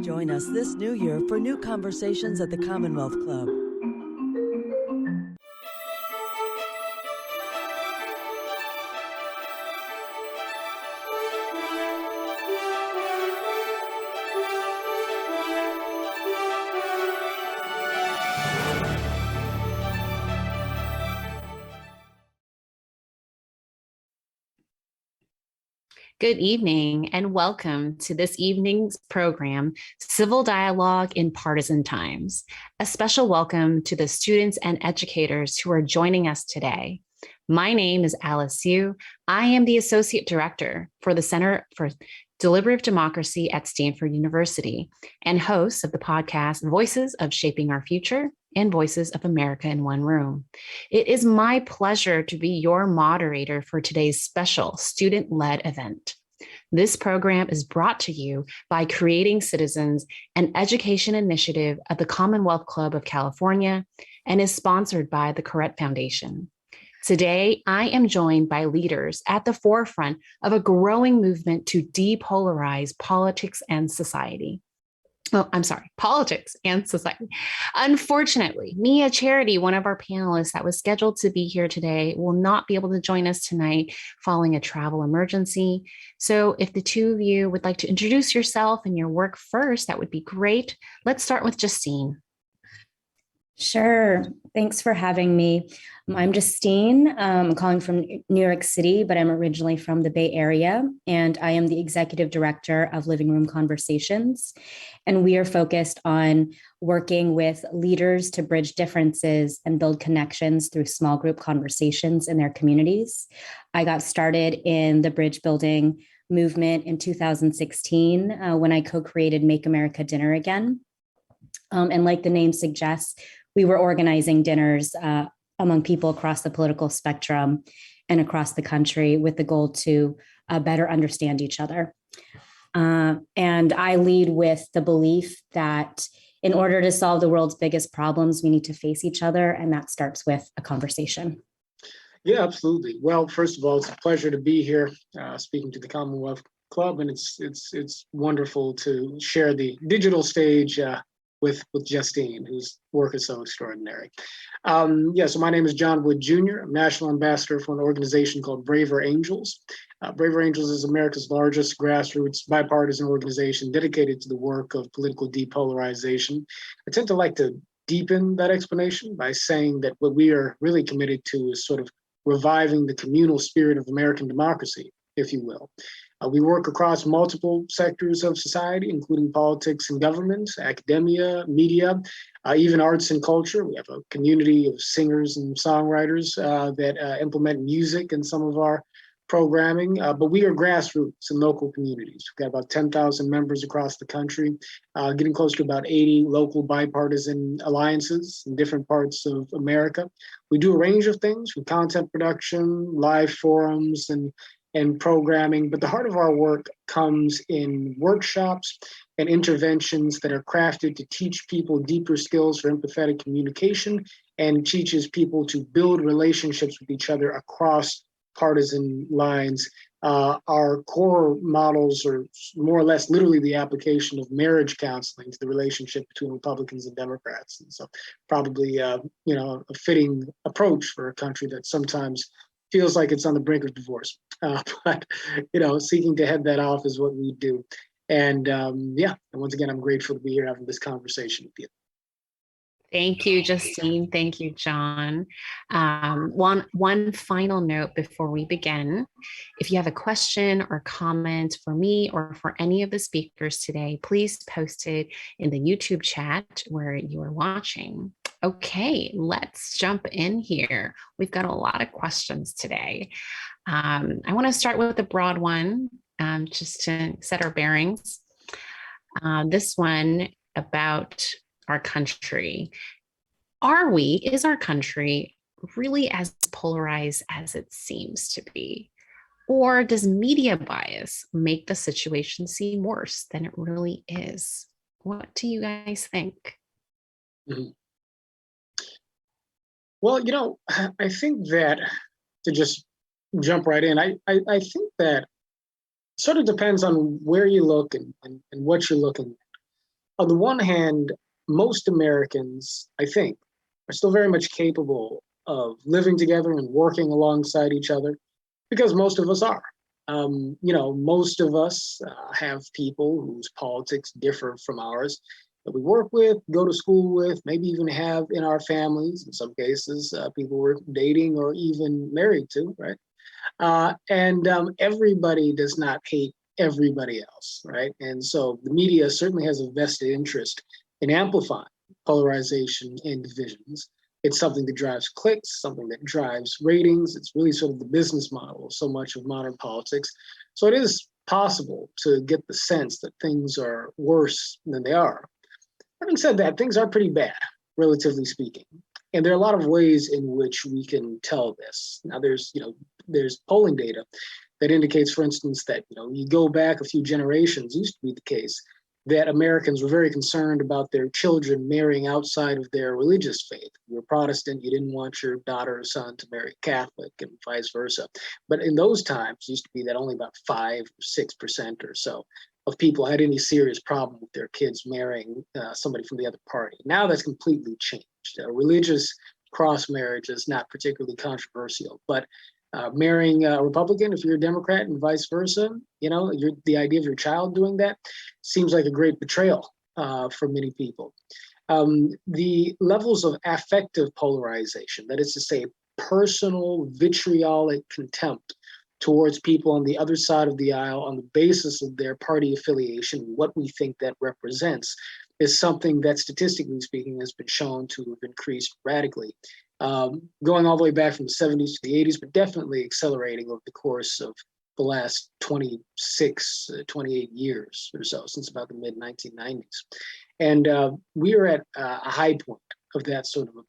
Join us this new year for new conversations at the Commonwealth Club. Good evening and welcome to this evening's program, Civil Dialogue in Partisan Times. A special welcome to the students and educators who are joining us today. My name is Alice Yu. I am the Associate Director for the Center for Deliberative Democracy at Stanford University and host of the podcast Voices of Shaping Our Future and Voices of America in One Room. It is my pleasure to be your moderator for today's special student-led event. This program is brought to you by Creating Citizens, an education initiative of the Commonwealth Club of California, and is sponsored by the Correct Foundation. Today, I am joined by leaders at the forefront of a growing movement to depolarize politics and society. Politics and society. Unfortunately, Mia Charity, one of our panelists that was scheduled to be here today, will not be able to join us tonight following a travel emergency. So if the two of you would like to introduce yourself and your work first, that would be great. Let's start with Justine. Sure. Thanks for having me. I'm Justine. I'm calling from New York City, but I'm originally from the Bay Area, and I am the executive director of Living Room Conversations. And we are focused on working with leaders to bridge differences and build connections through small group conversations in their communities. I got started in the bridge building movement in 2016 when I co-created Make America Dinner Again. And like the name suggests, we were organizing dinners among people across the political spectrum and across the country with the goal to better understand each other. And I lead with the belief that in order to solve the world's biggest problems, we need to face each other, and that starts with a conversation. Yeah, absolutely. Well, first of all, it's a pleasure to be here speaking to the Commonwealth Club, and it's wonderful to share the digital stage with Justine, whose work is so extraordinary. So my name is John Wood Jr. I'm National Ambassador for an organization called Braver Angels. Braver Angels is America's largest grassroots bipartisan organization dedicated to the work of political depolarization. I tend to like to deepen that explanation by saying that what we are really committed to is sort of reviving the communal spirit of American democracy, if you will. We work across multiple sectors of society, including politics and government, academia, media, even arts and culture. We have a community of singers and songwriters that implement music in some of our programming, but we are grassroots in local communities. We've got about 10,000 members across the country, getting close to about 80 local bipartisan alliances in different parts of America. We do a range of things from content production, live forums, and programming, but the heart of our work comes in workshops and interventions that are crafted to teach people deeper skills for empathetic communication and teaches people to build relationships with each other across partisan lines. Our core models are more or less literally the application of marriage counseling to the relationship between Republicans and Democrats. And so probably a fitting approach for a country that sometimes feels like it's on the brink of divorce. But seeking to head that off is what we do. And and once again, I'm grateful to be here having this conversation with you. Thank you, Justine. Thank you, John. One final note before we begin. If you have a question or comment for me or for any of the speakers today, please post it in the YouTube chat where you are watching. Okay, let's jump in here. We've got a lot of questions today. I want to start with a broad one, just to set our bearings. This one about our country. Is our country really as polarized as it seems to be? Or does media bias make the situation seem worse than it really is? What do you guys think? Mm-hmm. Well, I think that, to just jump right in, I think that sort of depends on where you look and what you're looking at. on the one hand, most Americans, I think, are still very much capable of living together and working alongside each other because most of us are. Most of us have people whose politics differ from ours that we work with, go to school with, maybe even have in our families, in some cases, people we're dating or even married to, right? And everybody does not hate everybody else, right? And so the media certainly has a vested interest in amplifying polarization and divisions. It's something that drives clicks, something that drives ratings. It's really sort of the business model of so much of modern politics. So it is possible to get the sense that things are worse than they are. Having said that, things are pretty bad, relatively speaking. And there are a lot of ways in which we can tell this. Now, there's polling data that indicates, for instance, that you go back a few generations, used to be the case that Americans were very concerned about their children marrying outside of their religious faith. You were Protestant, you didn't want your daughter or son to marry Catholic, and vice versa. But in those times, it used to be that only about 5 or 6% or so of people had any serious problem with their kids marrying somebody from the other party. Now that's completely changed. Religious cross marriage is not particularly controversial, but marrying a Republican, if you're a Democrat, and vice versa, the idea of your child doing that seems like a great betrayal for many people. The levels of affective polarization, that is to say, personal vitriolic contempt towards people on the other side of the aisle on the basis of their party affiliation, what we think that represents, is something that, statistically speaking, has been shown to have increased radically, going all the way back from the 70s to the 80s, but definitely accelerating over the course of the last 28 years or so, since about the mid-1990s. And we are at a high point of that sort of a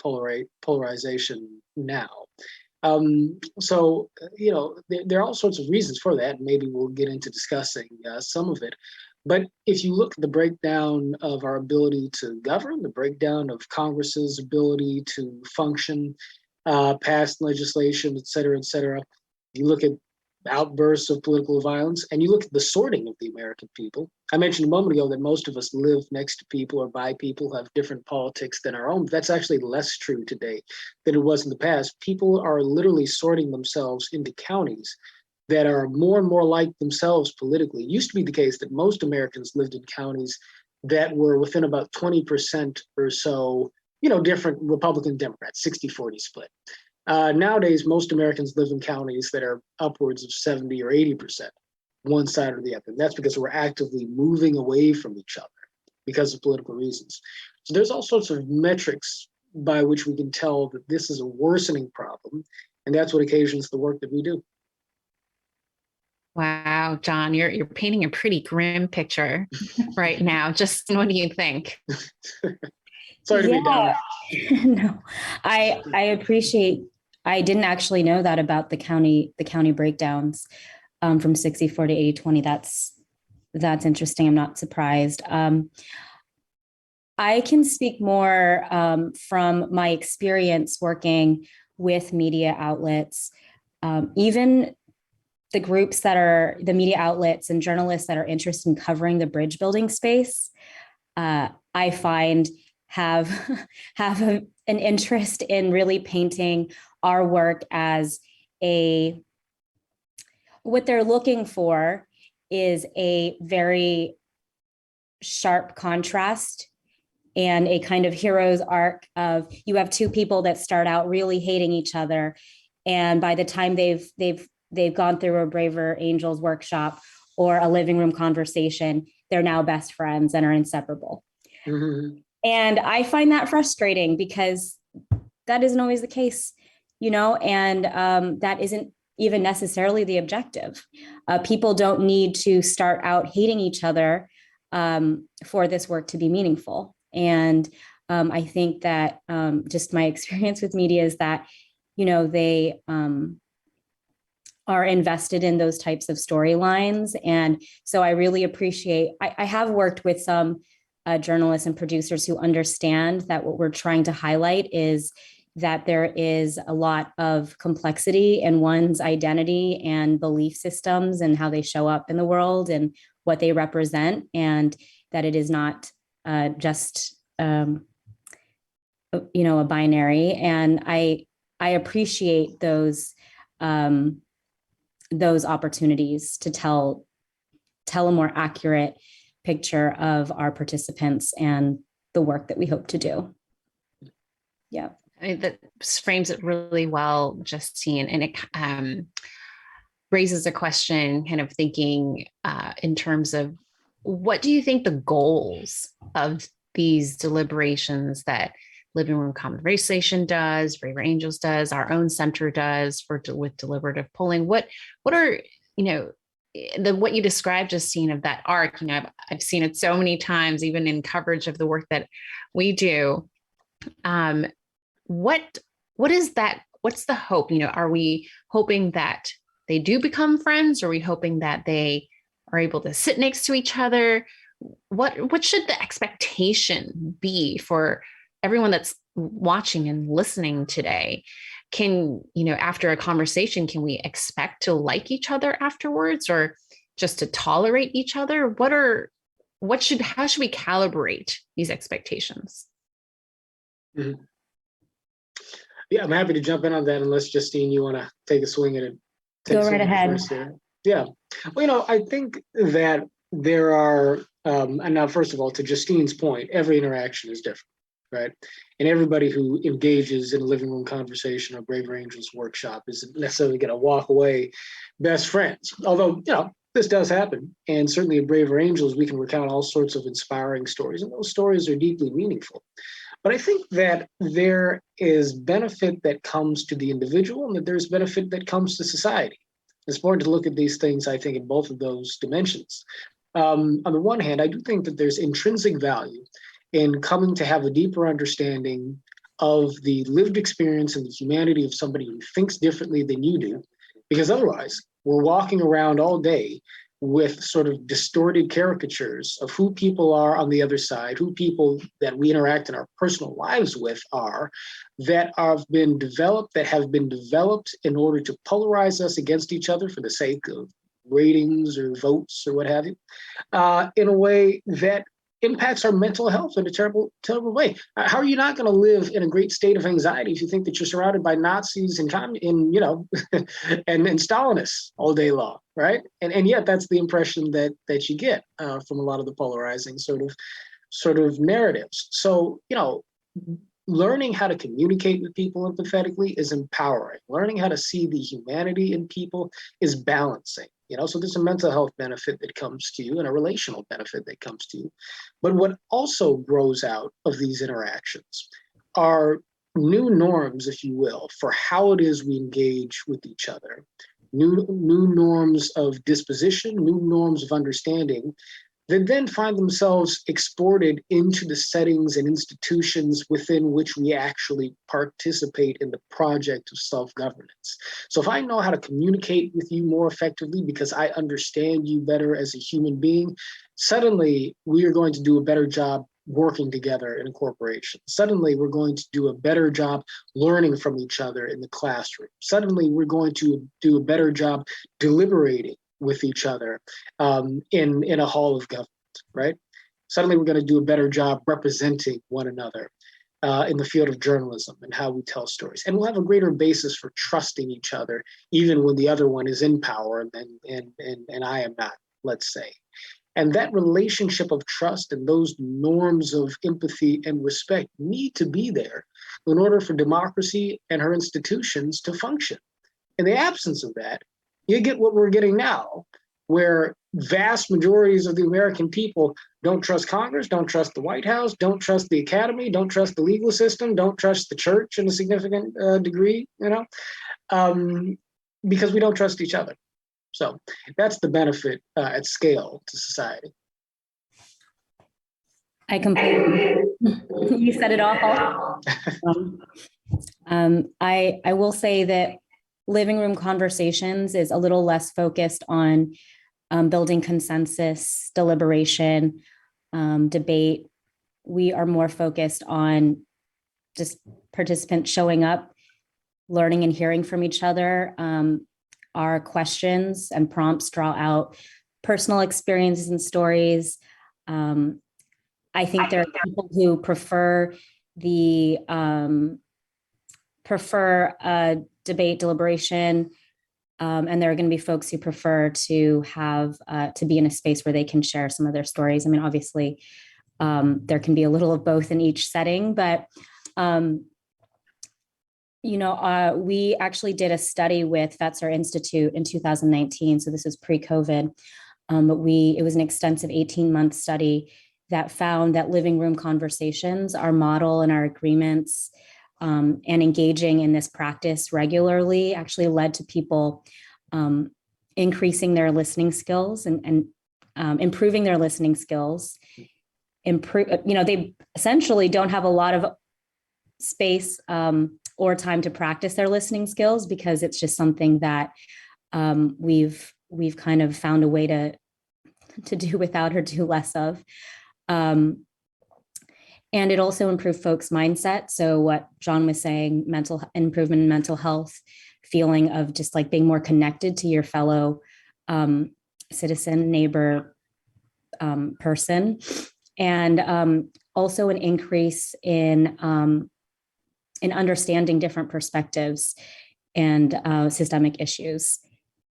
polarization now. There are all sorts of reasons for that. Maybe we'll get into discussing some of it. But if you look at the breakdown of our ability to govern, the breakdown of Congress's ability to function, pass legislation, et cetera, you look at outbursts of political violence, and you look at the sorting of the American people. I mentioned a moment ago that most of us live next to people or by people who have different politics than our own. But that's actually less true today than it was in the past. People are literally sorting themselves into counties that are more and more like themselves politically. It used to be the case that most Americans lived in counties that were within about 20% or so, different Republican Democrats, 60-40 split. Nowadays, most Americans live in counties that are upwards of 70 or 80%, one side or the other. And that's because we're actively moving away from each other because of political reasons. So there's all sorts of metrics by which we can tell that this is a worsening problem. And that's what occasions the work that we do. Wow, John, you're painting a pretty grim picture right now. Just what do you think? Sorry to be down. No, I appreciate. I didn't actually know that about the county breakdowns from 60-40 to 80-20. That's interesting. I'm not surprised. I can speak more from my experience working with media outlets, even the groups that are the media outlets and journalists that are interested in covering the bridge building space. I find have an interest in really painting our work as what they're looking for is a very sharp contrast and a kind of hero's arc of you have two people that start out really hating each other, and by the time they've gone through a Braver Angels workshop or a living room conversation, they're now best friends and are inseparable. Mm-hmm. And I find that frustrating because that isn't always the case, and that isn't even necessarily the objective. People don't need to start out hating each other for this work to be meaningful. And I think that just my experience with media is that, they are invested in those types of storylines. And so I really appreciate, I have worked with some journalists and producers who understand that what we're trying to highlight is that there is a lot of complexity in one's identity and belief systems and how they show up in the world and what they represent, and that it is not just a binary. And I appreciate those opportunities to tell a more accurate picture of our participants and the work that we hope to do. Yeah. I mean, that frames it really well, Justine, and it raises a question, kind of thinking in terms of what do you think the goals of these deliberations that Living Room Conversation does, Braver Angels does, our own center does with deliberative polling? What are, what you described, Justine, of that arc? I've seen it so many times, even in coverage of the work that we do. What is that? What's the hope? Are we hoping that they do become friends? Are we hoping that they are able to sit next to each other? What should the expectation be for everyone that's watching and listening today? Can, after a conversation, can we expect to like each other afterwards, or just to tolerate each other? How should we calibrate these expectations? Mm-hmm. Yeah, I'm happy to jump in on that, unless Justine, you want to take a swing at it. Go right ahead. Yeah. Well, I think that there are, and now, first of all, to Justine's point, every interaction is different, right? And everybody who engages in a Living Room Conversation or Braver Angels workshop isn't necessarily going to walk away best friends. Although, this does happen. And certainly at Braver Angels, we can recount all sorts of inspiring stories, and those stories are deeply meaningful. But I think that there is benefit that comes to the individual, and that there's benefit that comes to society. It's important to look at these things, I think, in both of those dimensions. On the one hand, I do think that there's intrinsic value in coming to have a deeper understanding of the lived experience and the humanity of somebody who thinks differently than you do, because otherwise we're walking around all day with sort of distorted caricatures of who people are on the other side, who people that we interact in our personal lives with are, that have been developed in order to polarize us against each other for the sake of ratings or votes or what have you, in a way that impacts our mental health in a terrible, terrible way. How are you not going to live in a great state of anxiety if you think that you're surrounded by Nazis and and Stalinists all day long, right? And yet that's the impression that you get from a lot of the polarizing sort of narratives. So, learning how to communicate with people empathetically is empowering. Learning how to see the humanity in people is balancing. So there's a mental health benefit that comes to you and a relational benefit that comes to you. But what also grows out of these interactions are new norms, if you will, for how it is we engage with each other. New norms of disposition, new norms of understanding that then find themselves exported into the settings and institutions within which we actually participate in the project of self-governance. So if I know how to communicate with you more effectively because I understand you better as a human being, suddenly we are going to do a better job working together in a corporation. Suddenly we're going to do a better job learning from each other in the classroom. Suddenly we're going to do a better job deliberating with each other in a hall of government, right? Suddenly we're going to do a better job representing one another in the field of journalism and how we tell stories. And we'll have a greater basis for trusting each other, even when the other one is in power and I am not, let's say. And that relationship of trust and those norms of empathy and respect need to be there in order for democracy and her institutions to function. In the absence of that, you get what we're getting now, where vast majorities of the American people don't trust Congress, don't trust the White House, don't trust the academy, don't trust the legal system, don't trust the church in a significant degree, because we don't trust each other. So that's the benefit at scale to society. I completely, you said it all. I will say that Living Room Conversations is a little less focused on building consensus, deliberation, debate. We are more focused on just participants showing up, learning and hearing from each other. Our questions and prompts draw out personal experiences and stories. I I think there are people who prefer the debate deliberation. And there are going to be folks who prefer to have to be in a space where they can share some of their stories. I mean, obviously, there can be a little of both in each setting, but we actually did a study with Fetzer Institute in 2019. So this was pre-COVID, but it was an extensive 18-month study that found that living room conversations, our model and our agreements, and engaging in this practice regularly actually led to people increasing their listening skills and improving their listening skills. They essentially don't have a lot of space or time to practice their listening skills because it's just something that we've kind of found a way to do without or do less of. And it also improved folks' mindset. So what John was saying, improvement in mental health, feeling of just like being more connected to your fellow citizen, neighbor, person, and also an increase in understanding different perspectives and systemic issues.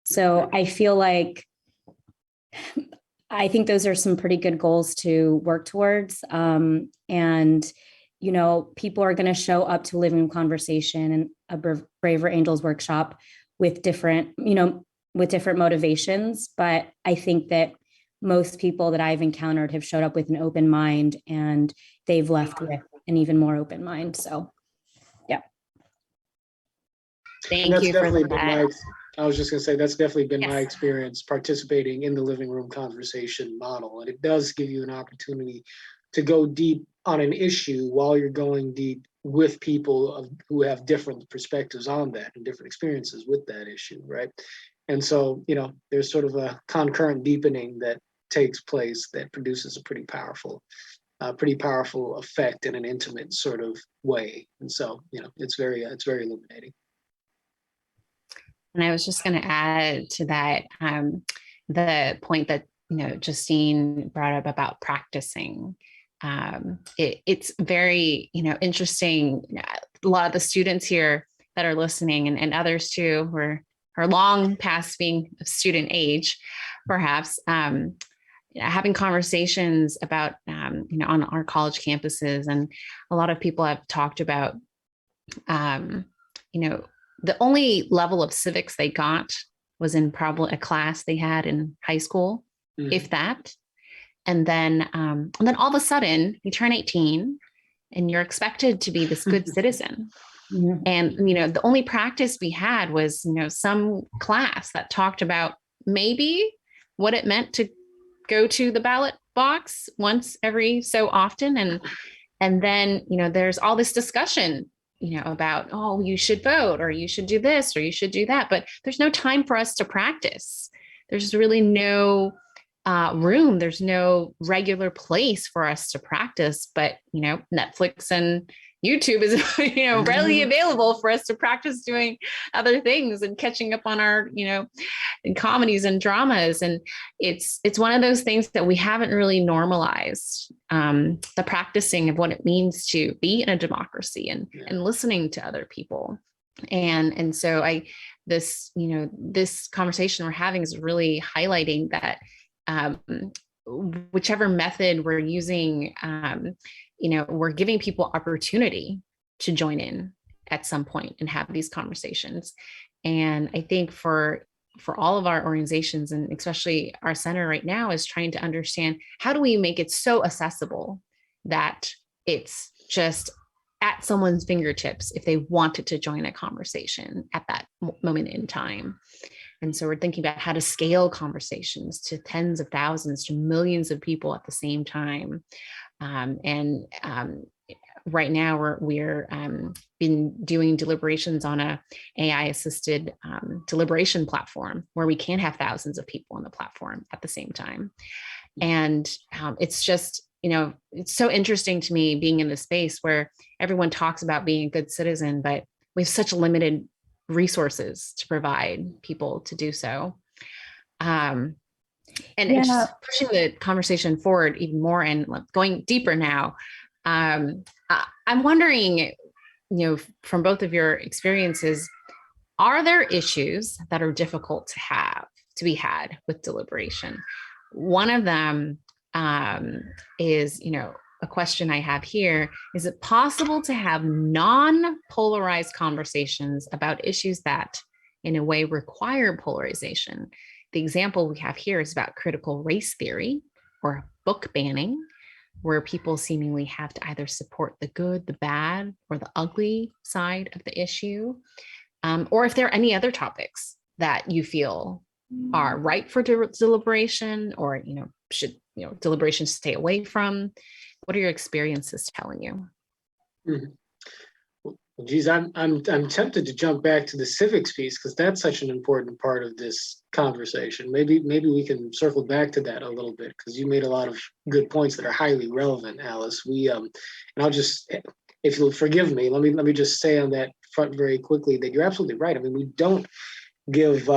So I feel like I think those are some pretty good goals to work towards. And, people are going to show up to Living Room Conversation and a Braver Angels workshop with different motivations. But I think that most people that I've encountered have showed up with an open mind and they've left with an even more open mind. So, yeah. Thank you for that. I was just going to say, that's definitely been my experience participating in the living room conversation model. And it does give you an opportunity to go deep on an issue while you're going deep with people who have different perspectives on that and different experiences with that issue, right? And so, there's sort of a concurrent deepening that takes place that produces a pretty powerful effect in an intimate sort of way. And so, it's very illuminating. And I was just going to add to that the point that Justine brought up about practicing. It's very interesting. A lot of the students here that are listening and others too, who are long past being of student age, perhaps having conversations about on our college campuses, and a lot of people have talked about the only level of civics they got was in probably a class they had in high school, if that. And then all of a sudden you turn 18 and you're expected to be this good citizen. Mm-hmm. And, the only practice we had was, some class that talked about maybe what it meant to go to the ballot box once every so often. And then, there's all this discussion about, oh, you should vote, or you should do this, or you should do that. But there's no time for us to practice. There's really no room. There's no regular place for us to practice. But, Netflix and YouTube is, readily available for us to practice doing other things and catching up on our, in comedies and dramas. And it's one of those things that we haven't really normalized, the practicing of what it means to be in a democracy and listening to other people. And so this conversation we're having is really highlighting that whichever method we're using, we're giving people opportunity to join in at some point and have these conversations. And I think for all of our organizations, and especially our center right now, is trying to understand, how do we make it so accessible that it's just at someone's fingertips if they wanted to join a conversation at that moment in time. And so we're thinking about how to scale conversations to tens of thousands, to millions of people at the same time. Right now we're been doing deliberations on a AI assisted deliberation platform where we can have thousands of people on the platform at the same time. And it's just, it's so interesting to me being in this space where everyone talks about being a good citizen, but we have such limited resources to provide people to do so. And Yeah. just pushing the conversation forward even more and going deeper now, I'm wondering, from both of your experiences, are there issues that are difficult to be had with deliberation? One of them is, a question I have here. Is it possible to have non-polarized conversations about issues that in a way require polarization? The example we have here is about critical race theory or book banning, where people seemingly have to either support the good, the bad, or the ugly side of the issue. Or if there are any other topics that you feel are ripe for deliberation, or should deliberations stay away from. What are your experiences telling you? Mhm. Well, geez, I'm tempted to jump back to the civics piece because that's such an important part of this conversation. Maybe we can circle back to that a little bit because you made a lot of good points that are highly relevant, Alice. And I'll just, if you'll forgive me, let me just say on that front very quickly that you're absolutely right. I mean, we don't give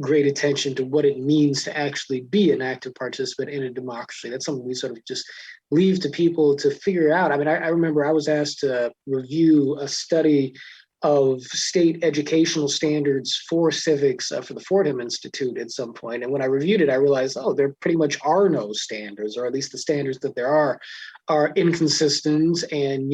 great attention to what it means to actually be an active participant in a democracy. That's something we sort of just leave to people to figure out. I mean, I remember I was asked to review a study of state educational standards for civics for the Fordham Institute at some point. And when I reviewed it, I realized, oh, there pretty much are no standards, or at least the standards that there are inconsistent and,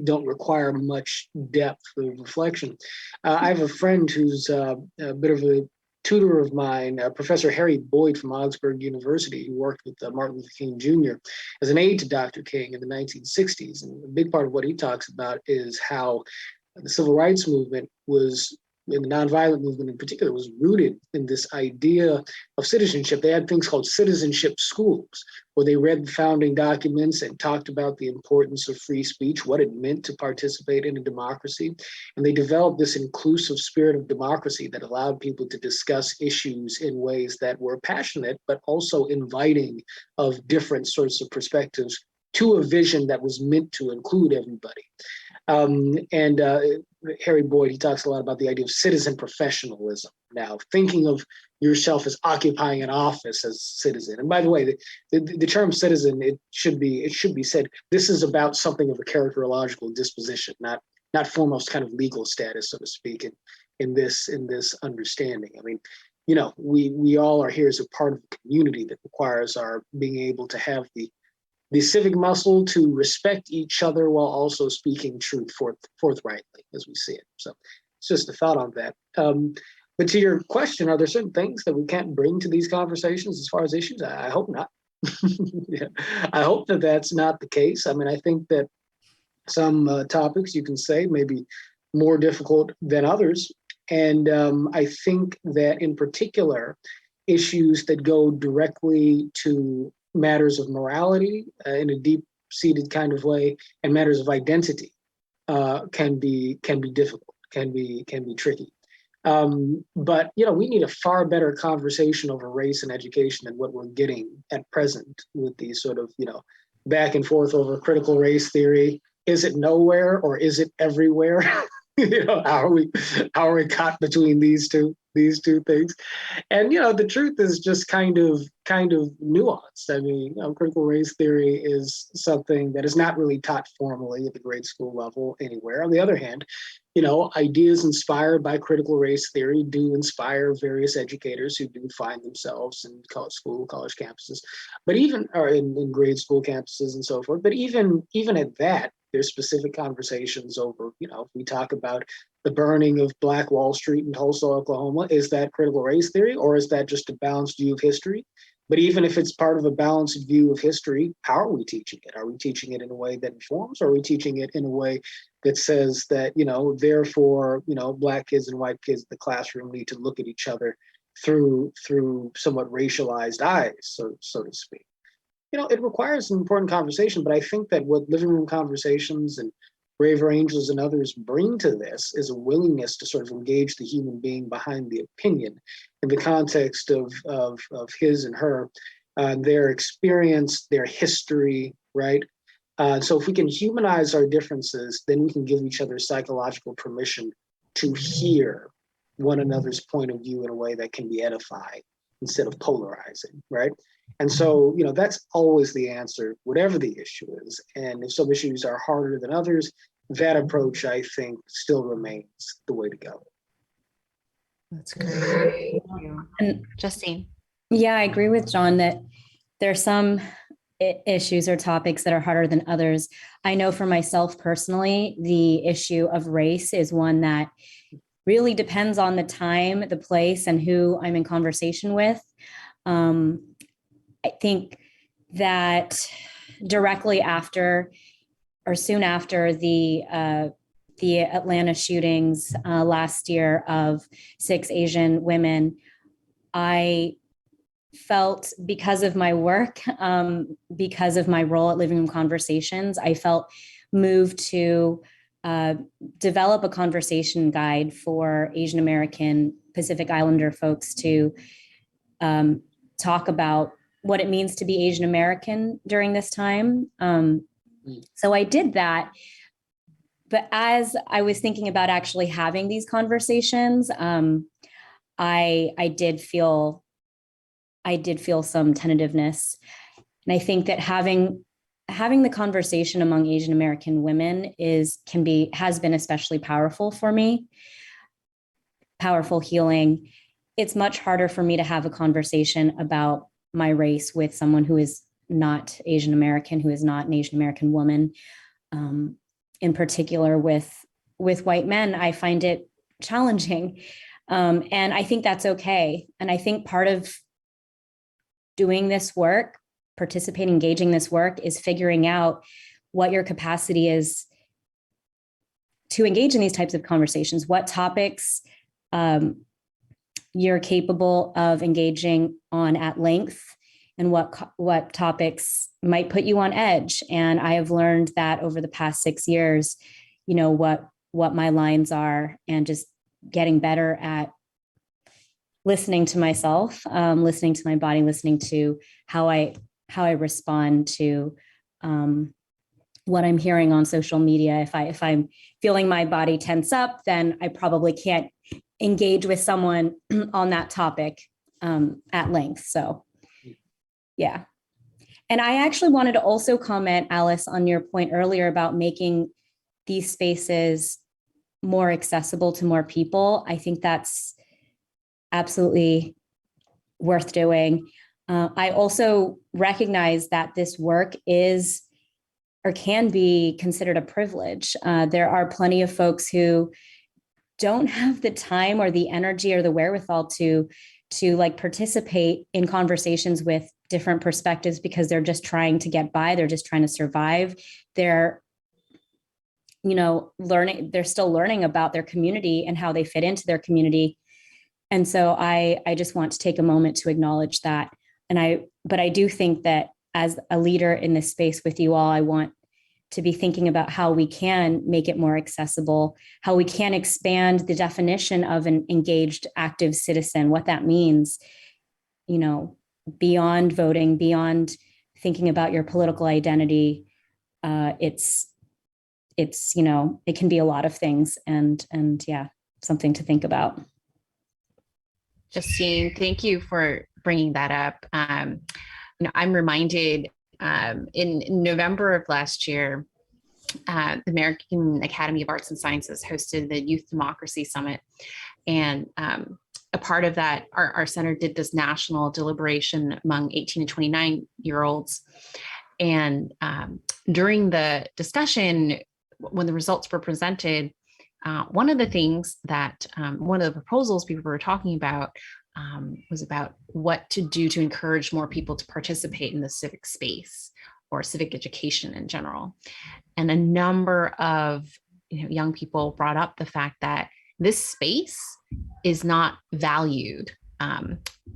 don't require much depth of reflection. I have a friend who's a bit of a tutor of mine, Professor Harry Boyd from Augsburg University, who worked with Martin Luther King Jr. as an aide to Dr. King in the 1960s. And a big part of what he talks about is how the civil rights movement and the nonviolent movement in particular, was rooted in this idea of citizenship. They had things called citizenship schools, where they read the founding documents and talked about the importance of free speech, what it meant to participate in a democracy. And they developed this inclusive spirit of democracy that allowed people to discuss issues in ways that were passionate, but also inviting of different sorts of perspectives to a vision that was meant to include everybody. And Harry Boyd, he talks a lot about the idea of citizen professionalism. Now, thinking of yourself as occupying an office as a citizen. And by the way, the term citizen, it should be said, this is about something of a characterological disposition, not foremost kind of legal status, so to speak, in this understanding. I mean, we all are here as a part of a community that requires our being able to have the civic muscle to respect each other while also speaking truth forthrightly as we see it. So it's just a thought on that. But to your question, are there certain things that we can't bring to these conversations as far as issues? I hope not. Yeah. I hope that that's not the case. I mean, I think that some topics you can say may be more difficult than others. And I think that in particular, issues that go directly to matters of morality in a deep-seated kind of way, and matters of identity can be difficult, can be tricky. But we need a far better conversation over race and education than what we're getting at present with these sort of back and forth over critical race theory. Is it nowhere or is it everywhere? How are we caught between these two things? And the truth is just kind of nuanced. I mean, critical race theory is something that is not really taught formally at the grade school level anywhere. On the other hand, ideas inspired by critical race theory do inspire various educators who do find themselves in college campuses, but even or in grade school campuses and so forth. But even at that, there's specific conversations over, if we talk about the burning of Black Wall Street in Tulsa, Oklahoma, is that critical race theory or is that just a balanced view of history? But even if it's part of a balanced view of history, how are we teaching it? Are we teaching it in a way that informs, or are we teaching it in a way that says that, therefore, Black kids and white kids in the classroom need to look at each other through somewhat racialized eyes, so to speak? It requires an important conversation, but I think that what living room conversations and Braver Angels and others bring to this is a willingness to sort of engage the human being behind the opinion in the context of his and her, their experience, their history, right? So if we can humanize our differences, then we can give each other psychological permission to hear one another's point of view in a way that can be edifying instead of polarizing, right? And so, that's always the answer, whatever the issue is. And if some issues are harder than others, that approach, I think, still remains the way to go. That's great. Thank you. And Justine. yeah, I agree with John that there are some issues or topics that are harder than others. I know for myself personally, the issue of race is one that really depends on the time, the place, and who I'm in conversation with. I think that directly after or soon after the Atlanta shootings last year of 6 Asian women, I felt, because of my work, because of my role at Living Room Conversations, I felt moved to develop a conversation guide for Asian American Pacific Islander folks to talk about what it means to be Asian American during this time. So I did that. But as I was thinking about actually having these conversations, I did feel some tentativeness. And I think that having the conversation among Asian American women has been especially powerful for me, powerful healing. It's much harder for me to have a conversation about my race with someone who is not Asian American, who is not an Asian American woman. In particular with white men, I find it challenging. And I think that's okay. And I think part of doing this work, participating, engaging this work, is figuring out what your capacity is to engage in these types of conversations, what topics you're capable of engaging on at length, and what topics might put you on edge. And I have learned that over the past 6 years, what my lines are, and just getting better at listening to myself, listening to my body, listening to how I respond to what I'm hearing on social media. If I'm feeling my body tense up, then I probably can't engage with someone on that topic at length. So, yeah. And I actually wanted to also comment, Alice, on your point earlier about making these spaces more accessible to more people. I think that's absolutely worth doing. I also recognize that this work is or can be considered a privilege. There are plenty of folks who don't have the time or the energy or the wherewithal to like participate in conversations with different perspectives because they're just trying to get by. They're just trying to survive. They're, learning, they're still learning about their community and how they fit into their community. And so I just want to take a moment to acknowledge that. But I do think that as a leader in this space with you all, I want to be thinking about how we can make it more accessible, how we can expand the definition of an engaged, active citizen, what that means, beyond voting, beyond thinking about your political identity. It's it can be a lot of things, and yeah, something to think about. Justine, thank you for bringing that up. I'm reminded in November of last year, the American Academy of Arts and Sciences hosted the Youth Democracy Summit. And a part of that, our center did this national deliberation among 18 to 29-year-olds. And during the discussion, when the results were presented, one of the things that one of the proposals people were talking about was about what to do to encourage more people to participate in the civic space or civic education in general. And a number of young people brought up the fact that this space is not valued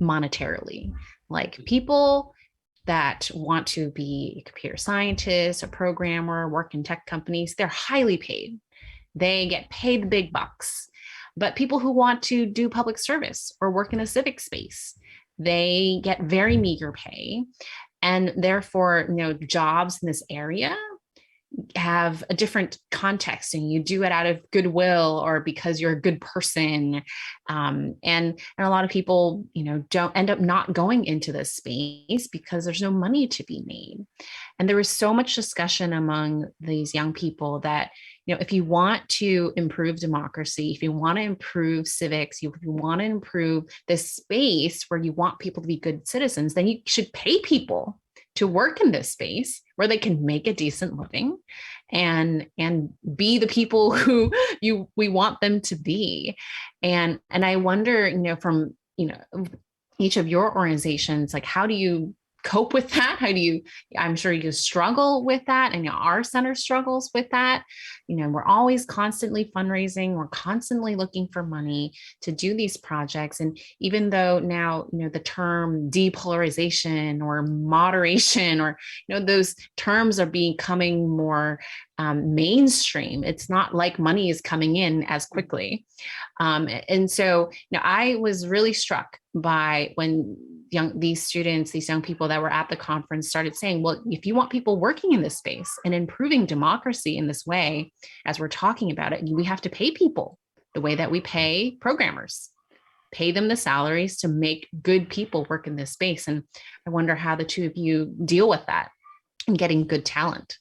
monetarily. Like, people that want to be a computer scientist, a programmer, work in tech companies, they're highly paid. They get paid the big bucks. But people who want to do public service or work in a civic space, they get very meager pay. And therefore, jobs in this area, have a different context and you do it out of goodwill or because you're a good person. And a lot of people, don't end up not going into this space because there's no money to be made. And there was so much discussion among these young people that, if you want to improve democracy, if you want to improve civics, if you want to improve this space where you want people to be good citizens, then you should pay people to work in this space where they can make a decent living and be the people who we want them to be. And I wonder, from, each of your organizations, like, how do you cope with that? I'm sure you struggle with that, and our center struggles with that. We're always constantly fundraising. We're constantly looking for money to do these projects. And even though now, the term depolarization or moderation, or, those terms are becoming more mainstream, it's not like money is coming in as quickly. And so, I was really struck by when these young people that were at the conference started saying, well, if you want people working in this space and improving democracy in this way, as we're talking about it, we have to pay people the way that we pay programmers, pay them the salaries to make good people work in this space. And I wonder how the two of you deal with that and getting good talent.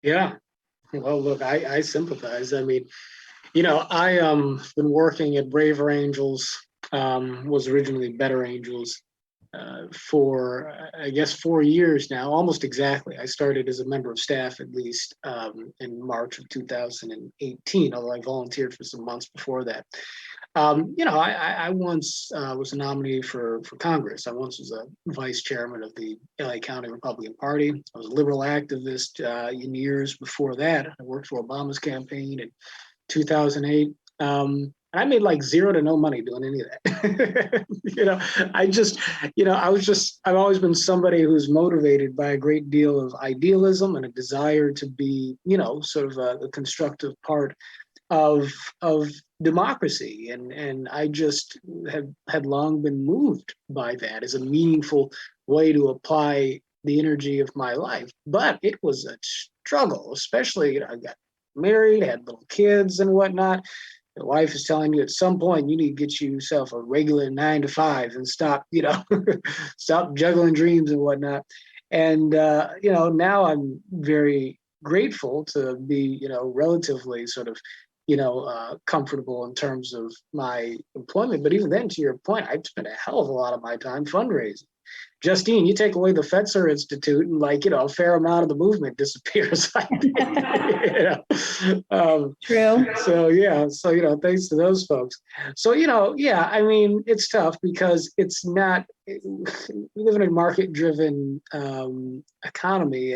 Yeah. Well, look, I sympathize. I mean, I been working at Braver Angels, was originally Better Angels, for I guess 4 years now, almost exactly. I started as a member of staff at least in March of 2018, although I volunteered for some months before that. I once was a nominee for Congress. I once was a vice chairman of the LA County Republican Party. I was a liberal activist in years before that. I worked for Obama's campaign in 2008. And I made like zero to no money doing any of that. I've always been somebody who's motivated by a great deal of idealism and a desire to be, sort of a constructive part of democracy. And I just had long been moved by that as a meaningful way to apply the energy of my life. But it was a struggle, especially, I got married, had little kids and whatnot. The wife is telling you at some point you need to get yourself a regular 9 to 5 and stop, stop juggling dreams and whatnot. And now I'm very grateful to be, relatively sort of, comfortable in terms of my employment. But even then, to your point, I've spent a hell of a lot of my time fundraising. Justine, you take away the Fetzer Institute and a fair amount of the movement disappears. True. So thanks to those folks. So, I mean, it's tough because it's not, we live in a market-driven economy,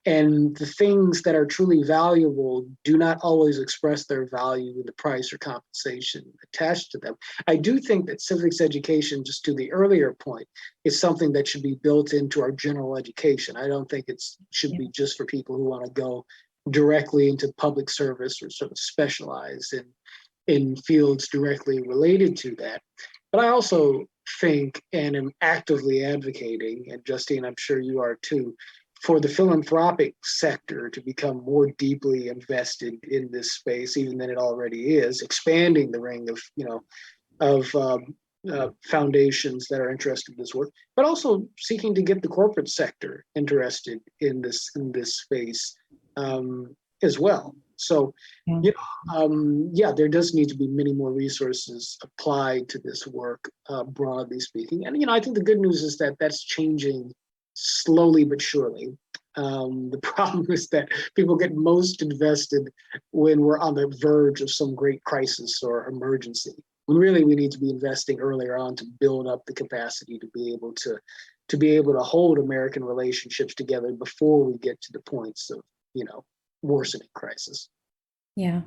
and the things that are truly valuable do not always express their value in the price or compensation attached to them. I do think that civics education, just to the earlier point, is something that should be built into our general education. I don't think it should be just for people who want to go directly into public service or sort of specialize in fields directly related to that. But I also think, and am actively advocating, and Justine, I'm sure you are too, for the philanthropic sector to become more deeply invested in this space, even than it already is, expanding the ring of foundations that are interested in this work, but also seeking to get the corporate sector interested in this space as well. So, there does need to be many more resources applied to this work, broadly speaking. And I think the good news is that that's changing slowly but surely. The problem is that people get most invested when we're on the verge of some great crisis or emergency, when really we need to be investing earlier on to build up the capacity to be able to hold American relationships together before we get to the points of worsening crisis. Yeah.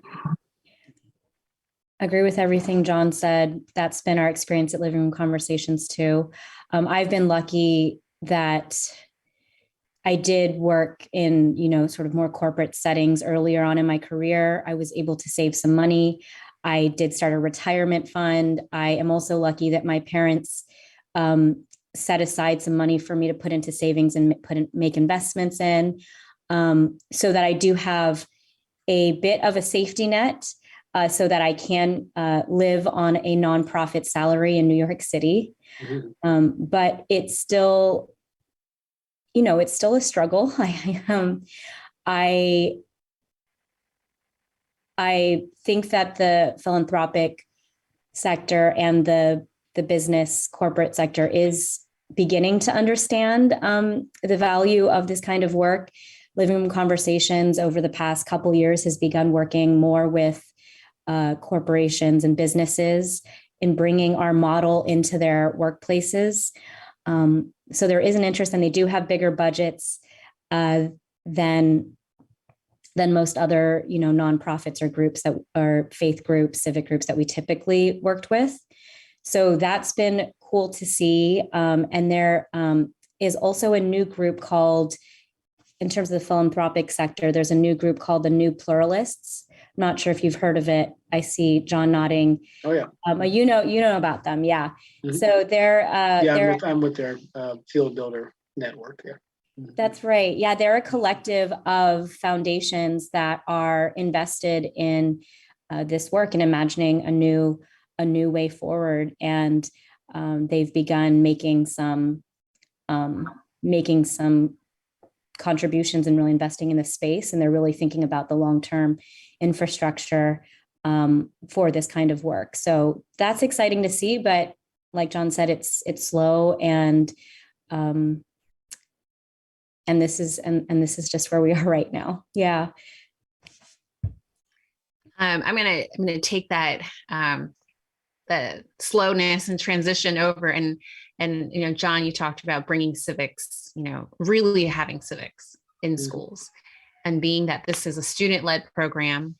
Agree with everything John said. That's been our experience at Living Room Conversations too. I've been lucky that I did work in, sort of more corporate settings earlier on in my career. I was able to save some money. I did start a retirement fund. I am also lucky that my parents set aside some money for me to put into savings and make investments in, so that I do have a bit of a safety net, so that I can live on a nonprofit salary in New York City. But it's still, it's still a struggle. I think that the philanthropic sector and the business corporate sector is beginning to understand the value of this kind of work. Living Room Conversations over the past couple of years has begun working more with corporations and businesses in bringing our model into their workplaces. So there is an interest, and they do have bigger budgets than most other, nonprofits or groups that are faith groups, civic groups that we typically worked with. So that's been cool to see. And there is also a new group called, in terms of the philanthropic sector, there's a new group called the New Pluralists. I'm not sure if you've heard of it. I see John nodding. Oh yeah. You know about them, yeah. Mm-hmm. So they're I'm with their Field Builder network. Yeah. Mm-hmm. That's right. Yeah, they're a collective of foundations that are invested in this work and imagining a new way forward. And they've begun making some contributions and really investing in the space. And they're really thinking about the long-term infrastructure for this kind of work. So that's exciting to see. But like John said, it's slow, and this is just where we are right now. Yeah. I'm gonna take that the slowness and transition over, and John, you talked about bringing civics, really having civics in schools, and being that this is a student-led program.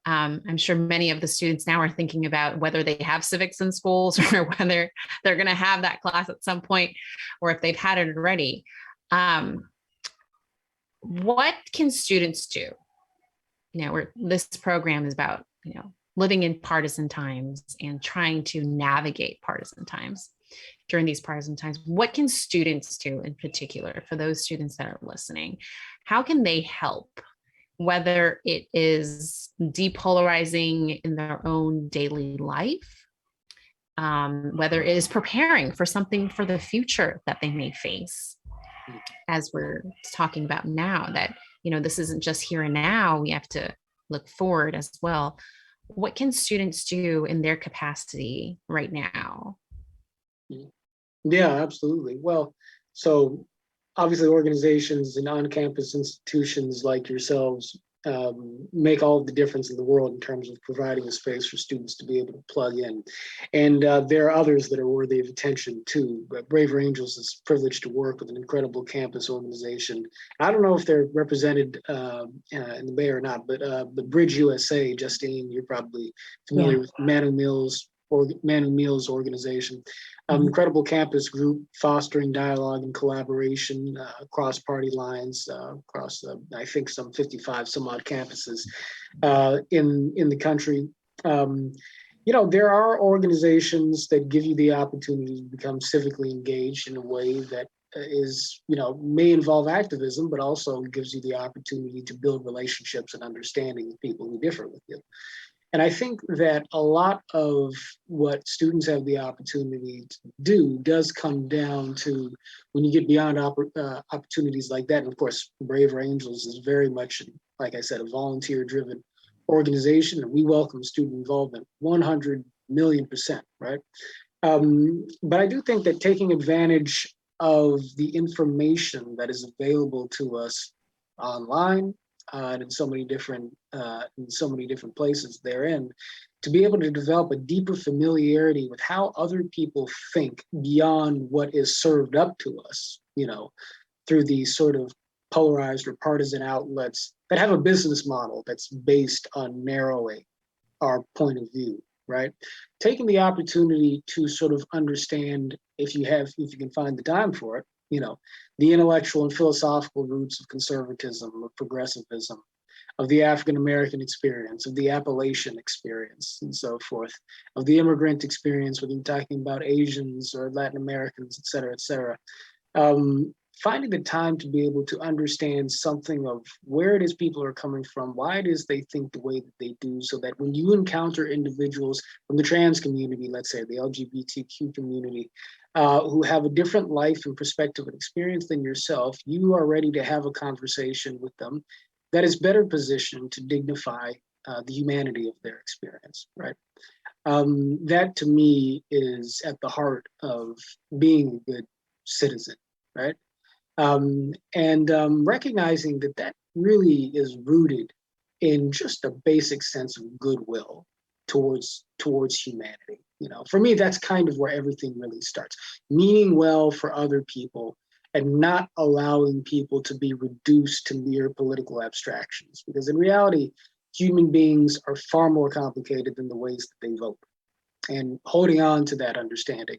I'm sure many of the students now are thinking about whether they have civics in schools or whether they're going to have that class at some point, or if they've had it already. What can students do? This program is about, living in partisan times and trying to navigate partisan times during these partisan times. What can students do in particular, for those students that are listening? How can they help, whether it is depolarizing in their own daily life, whether it is preparing for something for the future that they may face, as we're talking about now, that, this isn't just here and now, we have to look forward as well. What can students do in their capacity right now? Yeah, absolutely. Well, so obviously organizations and on-campus institutions like yourselves make all the difference in the world in terms of providing a space for students to be able to plug in. And there are others that are worthy of attention too. But Braver Angels is privileged to work with an incredible campus organization. I don't know if they're represented in the Bay or not, but the Bridge USA, Justine, you're probably familiar with Manu Meal's organization. Incredible campus group fostering dialogue and collaboration across party lines, across I think some 55 some odd campuses in the country. There are organizations that give you the opportunity to become civically engaged in a way that is, may involve activism, but also gives you the opportunity to build relationships and understanding with people who differ with you. And I think that a lot of what students have the opportunity to do does come down to, when you get beyond opportunities like that. And of course, Braver Angels is very much, like I said, a volunteer-driven organization, and we welcome student involvement 100 million%, right? But I do think that taking advantage of the information that is available to us online, and in so many different places therein, to be able to develop a deeper familiarity with how other people think beyond what is served up to us, through these sort of polarized or partisan outlets that have a business model that's based on narrowing our point of view, right? Taking the opportunity to sort of understand, if you can find the time for it, the intellectual and philosophical roots of conservatism, of progressivism, of the African American experience, of the Appalachian experience, and so forth, of the immigrant experience, whether you're talking about Asians or Latin Americans, et cetera, et cetera. Finding the time to be able to understand something of where it is people are coming from, why it is they think the way that they do, so that when you encounter individuals from the trans community, let's say the LGBTQ community, who have a different life and perspective and experience than yourself, you are ready to have a conversation with them that is better positioned to dignify the humanity of their experience, right? That to me is at the heart of being a good citizen, right? Recognizing that that really is rooted in just a basic sense of goodwill towards humanity. You know, for me, that's kind of where everything really starts. Meaning well for other people and not allowing people to be reduced to mere political abstractions. Because in reality, human beings are far more complicated than the ways that they vote. And holding on to that understanding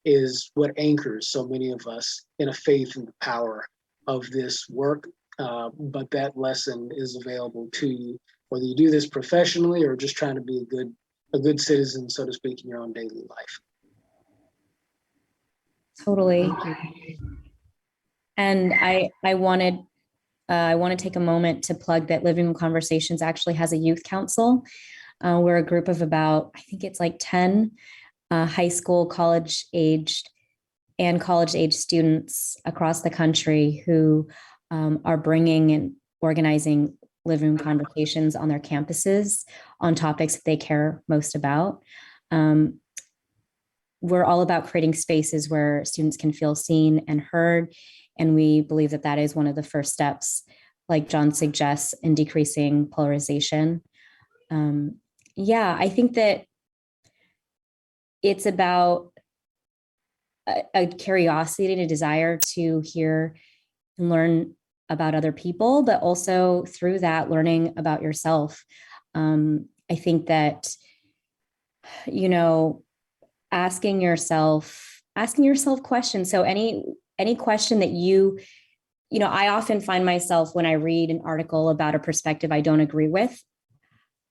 is what anchors so many of us in a faith in the power of this work. But that lesson is available to you, whether you do this professionally or just trying to be a good citizen, so to speak, in your own daily life. Totally. And I want to take a moment to plug that Living Room Conversations actually has a youth council. We're a group of about, I think it's like 10 high school, college-aged students across the country who are bringing and organizing living room conversations on their campuses on topics that they care most about. We're all about creating spaces where students can feel seen and heard. And we believe that that is one of the first steps, like John suggests, in decreasing polarization. I think that it's about a curiosity and a desire to hear and learn about other people, but also through that, learning about yourself. I think that, you know, asking yourself questions. So any question that you know, I often find myself when I read an article about a perspective I don't agree with,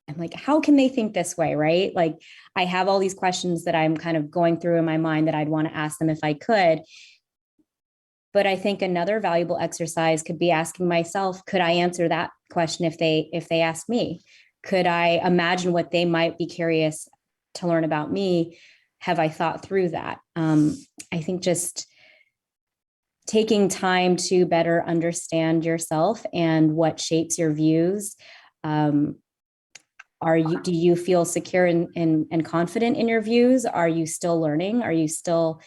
I'm like, how can they think this way, right? Like, I have all these questions that I'm kind of going through in my mind that I'd want to ask them if I could. But I think another valuable exercise could be asking myself, could I answer that question if they asked me? Could I imagine what they might be curious to learn about me? Have I thought through that? I think just taking time to better understand yourself and what shapes your views. Do you feel secure and confident in your views? Are you still learning? Are you still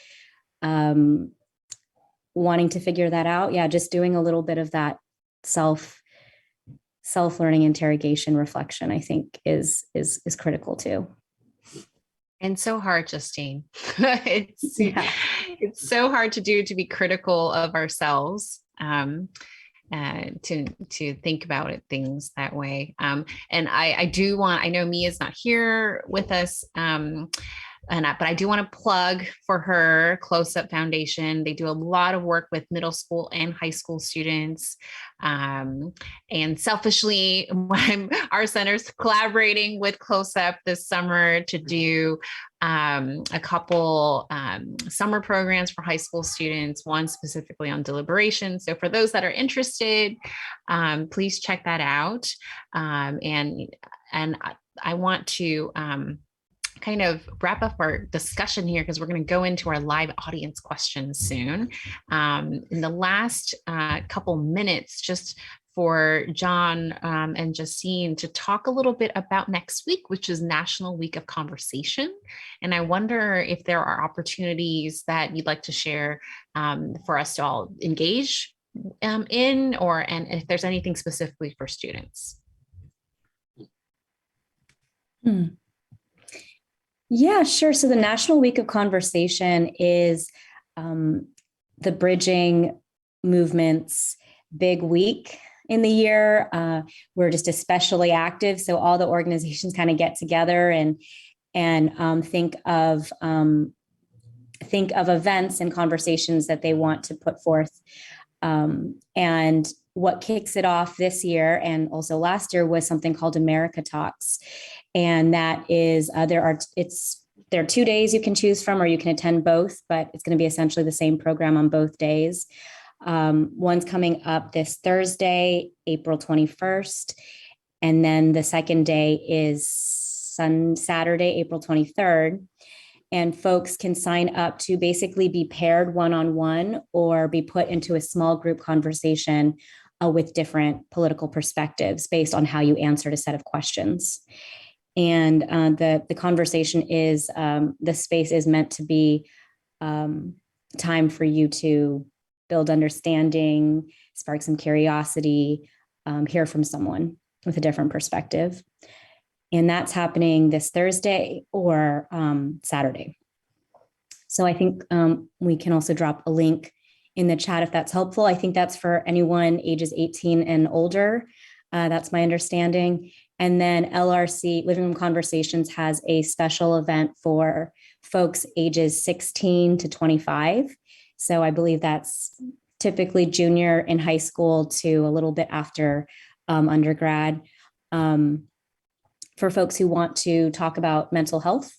wanting to figure that out? Yeah, just doing a little bit of that self-learning, interrogation, reflection, I think is critical too. And so hard, Justine. It's so hard to be critical of ourselves. To think about it things that way. And I know Mia's not here with us. But I do want to plug for her Close Up Foundation. They do a lot of work with middle school and high school students. And selfishly, our center's collaborating with Close Up this summer to do a couple summer programs for high school students, one specifically on deliberation. So for those that are interested, please check that out. And I want to kind of wrap up our discussion here because we're going to go into our live audience questions soon. In the last couple minutes, just for John and Justine to talk a little bit about next week, which is National Week of Conversation. And I wonder if there are opportunities that you'd like to share for us to all engage in, and if there's anything specifically for students. Yeah, sure. So the National Week of Conversation is the Bridging Movement's big week in the year. We're just especially active. So all the organizations kind of get together and think of events and conversations that they want to put forth And what kicks it off this year and also last year was something called America Talks. And that is, there are 2 days you can choose from, or you can attend both, but it's going to be essentially the same program on both days. One's coming up this Thursday, April 21st. And then the second day is Saturday, April 23rd. And folks can sign up to basically be paired one-on-one or be put into a small group conversation with different political perspectives based on how you answered a set of questions. And the conversation is, the space is meant to be time for you to build understanding, spark some curiosity, hear from someone with a different perspective. And that's happening this Thursday or Saturday. So I think we can also drop a link in the chat if that's helpful. I think that's for anyone ages 18 and older. That's my understanding. And then LRC, Living Room Conversations, has a special event for folks ages 16 to 25. So I believe that's typically junior in high school to a little bit after undergrad. For folks who want to talk about mental health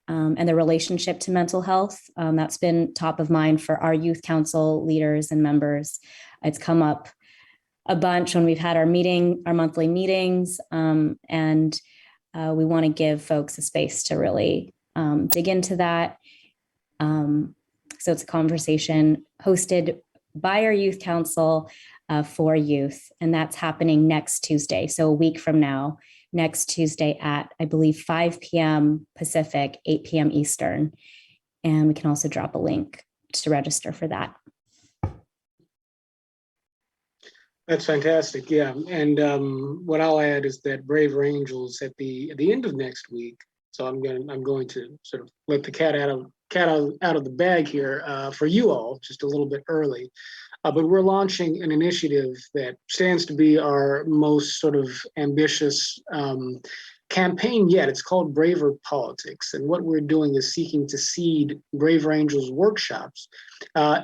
and the relationship to mental health. That's been top of mind for our youth council leaders and members. It's come up a bunch when we've had our monthly meetings, and we want to give folks a space to really dig into that. So it's a conversation hosted by our youth council for youth, and that's happening next Tuesday. So a week from now, next Tuesday at, I believe, 5 p.m. Pacific, 8 p.m. Eastern. And we can also drop a link to register for that. That's fantastic. Yeah. And what I'll add is that Braver Angels at the end of next week. So I'm going to sort of let the cat out of the bag here for you all just a little bit early. But we're launching an initiative that stands to be our most sort of ambitious campaign yet. It's called Braver Politics. And what we're doing is seeking to seed Braver Angels workshops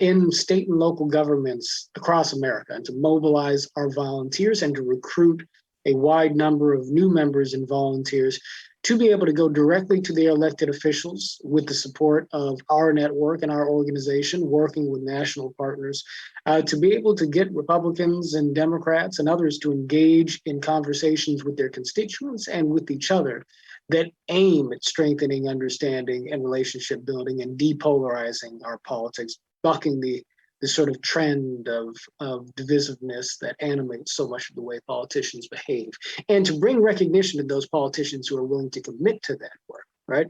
in state and local governments across America, and to mobilize our volunteers and to recruit a wide number of new members and volunteers to be able to go directly to their elected officials with the support of our network and our organization, working with national partners, to be able to get Republicans and Democrats and others to engage in conversations with their constituents and with each other that aim at strengthening understanding and relationship building and depolarizing our politics, bucking the sort of trend of divisiveness that animates so much of the way politicians behave, and to bring recognition to those politicians who are willing to commit to that work, right?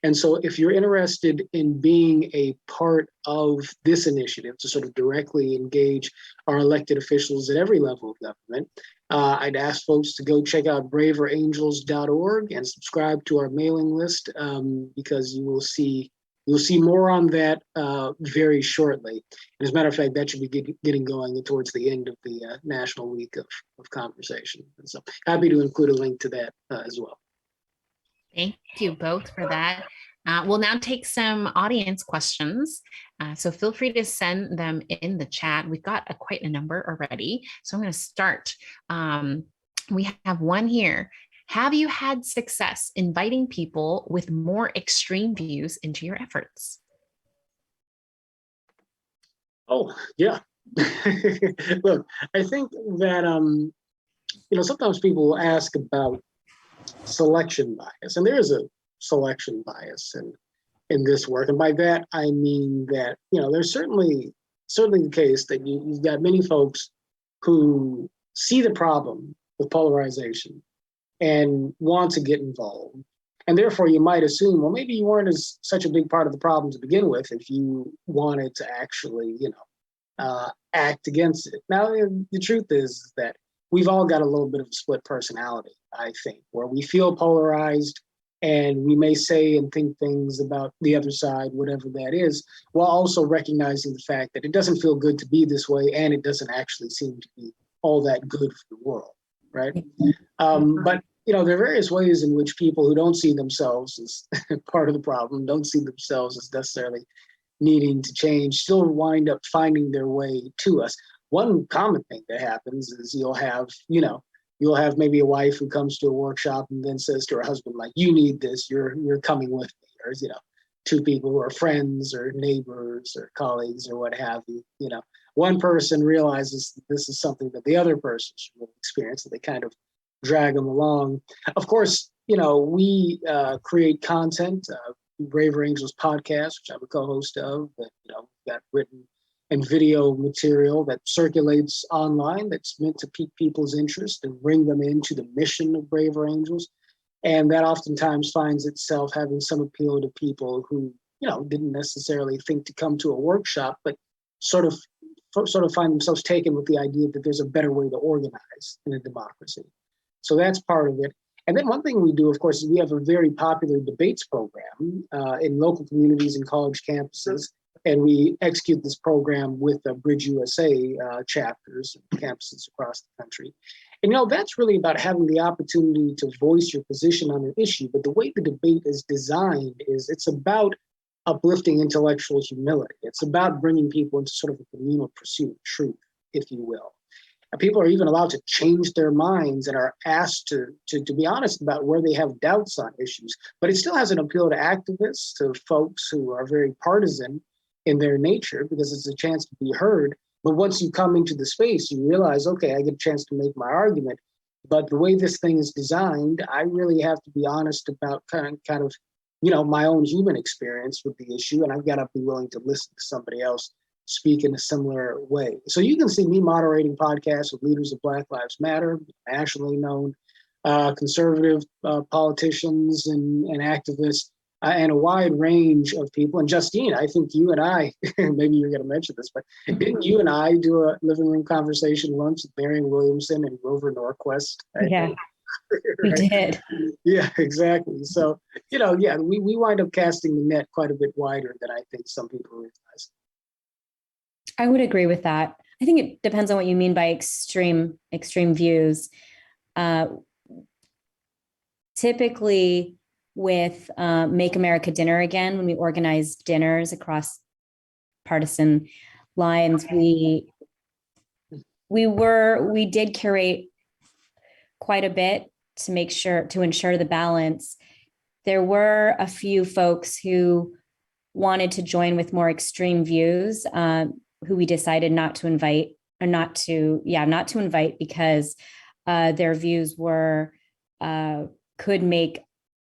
And so if you're interested in being a part of this initiative to sort of directly engage our elected officials at every level of government, I'd ask folks to go check out braverangels.org and subscribe to our mailing list, because you will see more on that very shortly. And as a matter of fact, that should be getting going towards the end of the National Week of Conversation. And so happy to include a link to that as well. Thank you both for that. We'll now take some audience questions. So feel free to send them in the chat. We've got quite a number already. So I'm going to start. We have one here. Have you had success inviting people with more extreme views into your efforts? Oh, yeah. Look, I think that, sometimes people will ask about selection bias, and there is a selection bias in this work. And by that, I mean that, there's certainly the case that you've got many folks who see the problem with polarization and want to get involved. And therefore, you might assume, well, maybe you weren't such a big part of the problem to begin with if you wanted to actually, act against it. Now, the truth is that we've all got a little bit of a split personality, I think, where we feel polarized and we may say and think things about the other side, whatever that is, while also recognizing the fact that it doesn't feel good to be this way and it doesn't actually seem to be all that good for the world, right? But there are various ways in which people who don't see themselves as part of the problem, don't see themselves as necessarily needing to change still wind up finding their way to us. One common thing that happens is you'll have maybe a wife who comes to a workshop and then says to her husband, like, you need this, you're coming with me. Or, two people who are friends or neighbors or colleagues or what have you, one person realizes that this is something that the other person should really experience, and they kind of drag them along. Of course, we create content, Braver Angels podcast, which I'm a co-host of, that, got written and video material that circulates online that's meant to pique people's interest and bring them into the mission of Braver Angels. And that oftentimes finds itself having some appeal to people who, didn't necessarily think to come to a workshop, but sort of find themselves taken with the idea that there's a better way to organize in a democracy. So that's part of it. And then one thing we do, of course, is we have a very popular debates program in local communities and college campuses. And we execute this program with Bridge USA chapters and campuses across the country. And, that's really about having the opportunity to voice your position on an issue. But the way the debate is designed is it's about uplifting intellectual humility. It's about bringing people into sort of a communal pursuit of truth, if you will. And people are even allowed to change their minds and are asked to be honest about where they have doubts on issues. But it still has an appeal to activists, to folks who are very partisan in their nature, because it's a chance to be heard. But once you come into the space, you realize, okay, I get a chance to make my argument. But the way this thing is designed, I really have to be honest about kind of my own human experience with the issue. And I've got to be willing to listen to somebody else speak in a similar way. So you can see me moderating podcasts with leaders of Black Lives Matter, nationally known conservative politicians and activists, and a wide range of people. And Justine, I think you and I, maybe you're going to mention this, but didn't you and I do a living room conversation lunch with Marion Williamson and Grover Norquist? Yeah, we did. Yeah, exactly. So, we wind up casting the net quite a bit wider than I think some people realize. I would agree with that. I think it depends on what you mean by extreme views. Typically, with Make America Dinner Again, when we organized dinners across partisan lines, we did curate quite a bit to ensure the balance. There were a few folks who wanted to join with more extreme views, who we decided not to invite because their views could make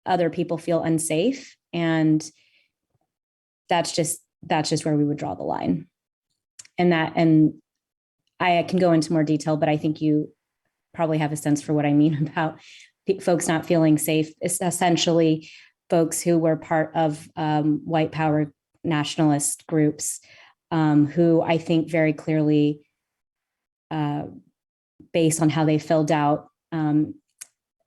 other people feel unsafe, and that's just where we would draw the line. And I can go into more detail, but I think you probably have a sense for what I mean about folks not feeling safe. It's essentially folks who were part of white power nationalist groups, who I think very clearly, based on how they filled out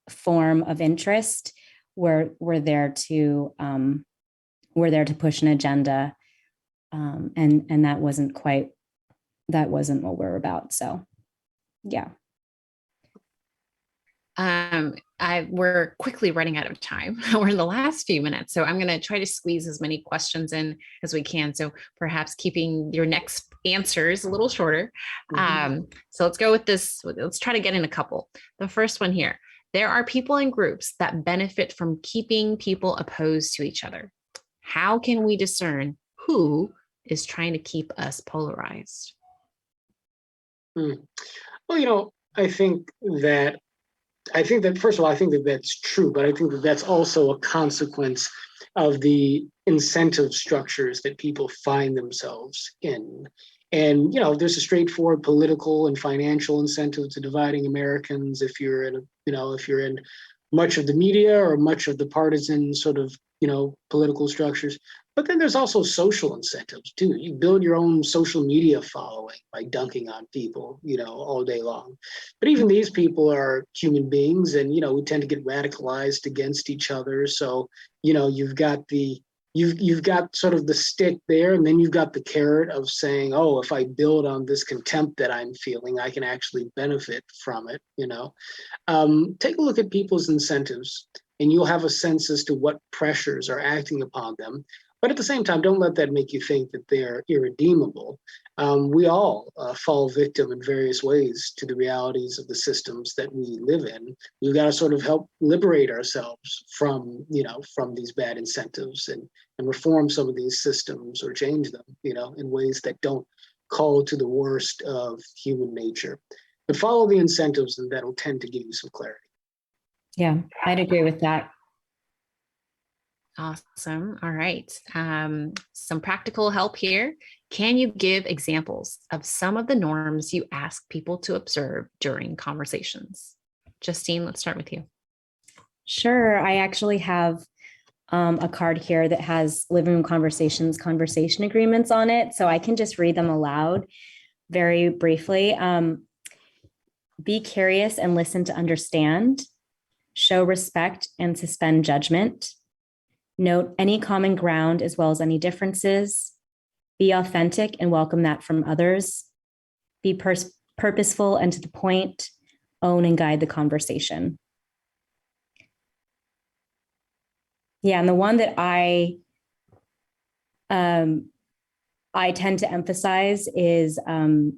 form of interest, we're there to push an agenda, and that wasn't what we're about. So, yeah. We're quickly running out of time. We're in the last few minutes, so I'm going to try to squeeze as many questions in as we can. So perhaps keeping your next answers a little shorter. So let's go with this. Let's try to get in a couple. The first one here. There are people and groups that benefit from keeping people opposed to each other. How can we discern who is trying to keep us polarized? Well, I think that first of all, I think that that's true, but I think that that's also a consequence of the incentive structures that people find themselves in. And, there's a straightforward political and financial incentive to dividing Americans if you're in much of the media or much of the partisan sort of, political structures. But then there's also social incentives too. You build your own social media following by dunking on people, all day long. But even these people are human beings, and, we tend to get radicalized against each other. So, you've got sort of the stick there, and then you've got the carrot of saying, oh, if I build on this contempt that I'm feeling, I can actually benefit from it. Take a look at people's incentives, and you'll have a sense as to what pressures are acting upon them. But at the same time, don't let that make you think that they're irredeemable. We all fall victim in various ways to the realities of the systems that we live in. We've got to sort of help liberate ourselves from, from these bad incentives and reform some of these systems or change them, in ways that don't call to the worst of human nature. But follow the incentives, and that'll tend to give you some clarity. Yeah, I'd agree with that. Awesome. All right. Some practical help here. Can you give examples of some of the norms you ask people to observe during conversations? Justine, let's start with you. Sure. I actually have a card here that has living room conversations, conversation agreements on it. So I can just read them aloud very briefly. Be curious and listen to understand. Show respect and suspend judgment. Note any common ground as well as any differences. Be authentic and welcome that from others. Be purposeful and to the point. Own and guide the conversation. Yeah, and the one that I tend to emphasize is, or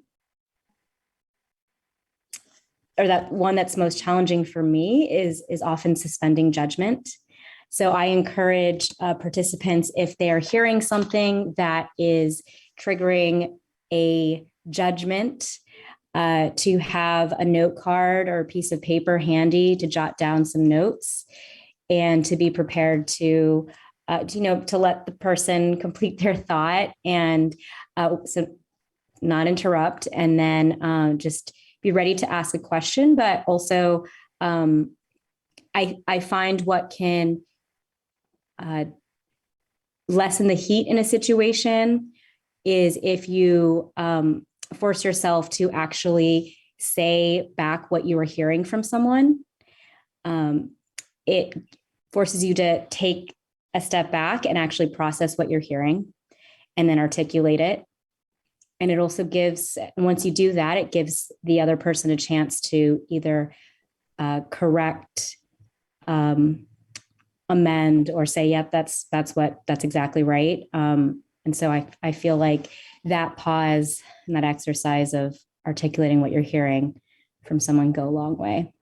that one that's most challenging for me is often suspending judgment. So I encourage participants, if they are hearing something that is triggering a judgment, to have a note card or a piece of paper handy to jot down some notes, and to be prepared to let the person complete their thought and so not interrupt, and then just be ready to ask a question. But also, I find what can lessen the heat in a situation is if you force yourself to actually say back what you are hearing from someone. It forces you to take a step back and actually process what you're hearing and then articulate it. And it also gives, once you do that, it gives the other person a chance to either correct, amend, or say, yep, that's exactly right. And so I feel like that pause and that exercise of articulating what you're hearing from someone go a long way.